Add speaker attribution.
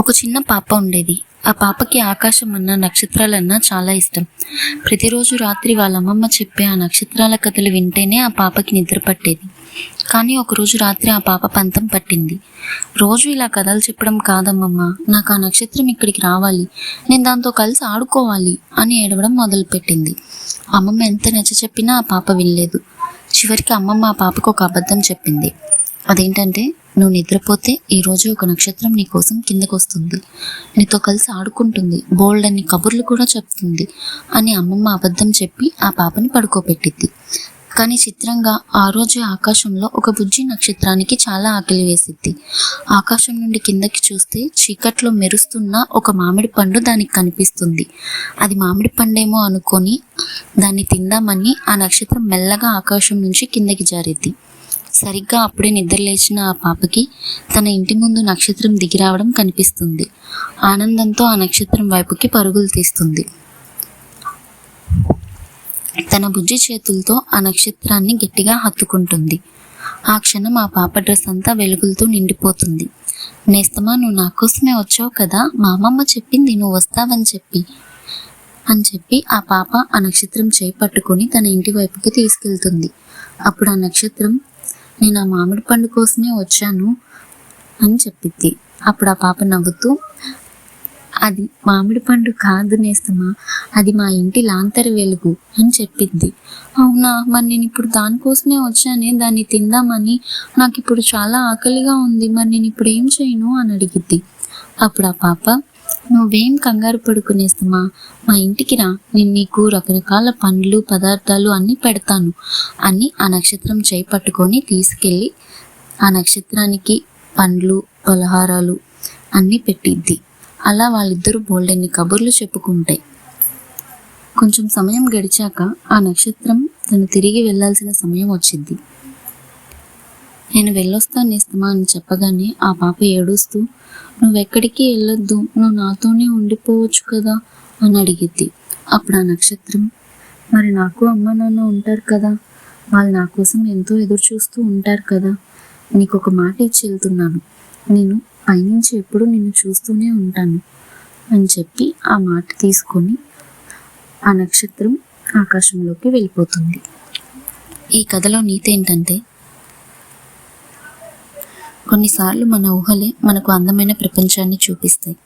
Speaker 1: ఒక చిన్న పాప ఉండేది. ఆ పాపకి ఆకాశం అన్నా నక్షత్రాలన్నా చాలా ఇష్టం. ప్రతిరోజు రాత్రి వాళ్ళ అమ్మమ్మ చెప్పే ఆ నక్షత్రాల కథలు వింటేనే ఆ పాపకి నిద్ర పట్టేది. కానీ ఒకరోజు రాత్రి ఆ పాప పంతం పట్టింది. రోజు ఇలా కథలు చెప్పడం కాదమ్మమ్మ, నాకు ఆ నక్షత్రం ఇక్కడికి రావాలి, నేను దాంతో కలిసి ఆడుకోవాలి అని ఏడవడం మొదలుపెట్టింది. అమ్మమ్మ ఎంత నచ్చ చెప్పినా ఆ పాప వినలేదు. చివరికి అమ్మమ్మ ఆ పాపకు ఒక అబద్ధం చెప్పింది. అదేంటంటే, నువ్వు నిద్రపోతే ఈరోజు ఒక నక్షత్రం నీ కోసం కిందకు వస్తుంది, నీతో కలిసి ఆడుకుంటుంది, బోల్డ్ అన్ని కబుర్లు కూడా చెప్తుంది అని అమ్మమ్మ అబద్ధం చెప్పి ఆ పాపని పడుకోబెట్టింది. కానీ చిత్రంగా ఆ రోజు ఆకాశంలో ఒక బుజ్జి నక్షత్రానికి చాలా ఆకలి వేసిద్ది. ఆకాశం నుండి కిందకి చూస్తే చీకట్లో మెరుస్తున్న ఒక మామిడి పండు దానికి కనిపిస్తుంది. అది మామిడి పండేమో అనుకొని దాన్ని తిందామని ఆ నక్షత్రం మెల్లగా ఆకాశం నుంచి కిందకి జారిద్ది. సరిగ్గా అప్పుడే నిద్రలేచిన ఆ పాపకి తన ఇంటి ముందు నక్షత్రం దిగిరావడం కనిపిస్తుంది. ఆనందంతో ఆ నక్షత్రం వైపుకి పరుగులు తీస్తుంది. తన బుజ్జి చేతులతో ఆ నక్షత్రాన్ని గట్టిగా హత్తుకుంటుంది. ఆ క్షణం ఆ పాప డ్రెస్ అంతా వెలుగులతో నిండిపోతుంది. నేస్తమా, నువ్వు నా కోసమే వచ్చావు కదా, మా అమ్మమ్మ చెప్పింది నువ్వు వస్తావని చెప్పి ఆ పాప ఆ నక్షత్రం చేయి పట్టుకొని తన ఇంటి వైపుకి తీసుకెళ్తుంది. అప్పుడు ఆ నక్షత్రం, నేను ఆ మామిడి పండు కోసమే వచ్చాను అని చెప్పిద్ది. అప్పుడు ఆ పాప నవ్వుతూ, అది మామిడి పండు కాదు నేస్తమా, అది మా ఇంటి లాంతర వెలుగు అని చెప్పిద్ది. అవునా, మరి నేను ఇప్పుడు దానికోసమే వచ్చానే, దాన్ని తిందామని, నాకు ఇప్పుడు చాలా ఆకలిగా ఉంది, మరి నేను ఇప్పుడు ఏం చేయను అని అడిగిద్ది. అప్పుడు ఆ పాప, నువ్వేం కంగారు పడుకునేస్తమా, మా ఇంటికి రా, నేను నీకు రకరకాల పండ్లు పదార్థాలు అన్నీ పెడతాను అని ఆ నక్షత్రం చేయి పట్టుకొని తీసుకెళ్ళి ఆ నక్షత్రానికి పండ్లు పలహారాలు అన్నీ పెట్టిద్ది. అలా వాళ్ళిద్దరూ బోల్డెన్ని కబుర్లు చెప్పుకుంటాయి. కొంచెం సమయం గడిచాక ఆ నక్షత్రం తను తిరిగి వెళ్ళాల్సిన సమయం వచ్చింది. నేను వెళ్ళొస్తాను నేస్తమా అని చెప్పగానే ఆ పాప ఏడుస్తూ, నువ్వెక్కడికి వెళ్ళొద్దు, నువ్వు నాతోనే ఉండిపోవచ్చు కదా అని అడిగిద్ది. అప్పుడు ఆ నక్షత్రం, మరి నాకు అమ్మ నాన్న ఉంటారు కదా, వాళ్ళు నా కోసం ఎంతో ఎదురు చూస్తూ ఉంటారు కదా, నీకు ఒక మాట ఇచ్చి వెళ్తున్నాను, నేను పైనుంచి ఎప్పుడు నిన్ను చూస్తూనే ఉంటాను అని చెప్పి ఆ మాట తీసుకొని ఆ నక్షత్రం ఆకాశంలోకి వెళ్ళిపోతుంది. ఈ కథలో నీతి ఏంటంటే, కొన్నిసార్లు మన ఊహలే మనకు అందమైన ప్రపంచాన్ని చూపిస్తాయి.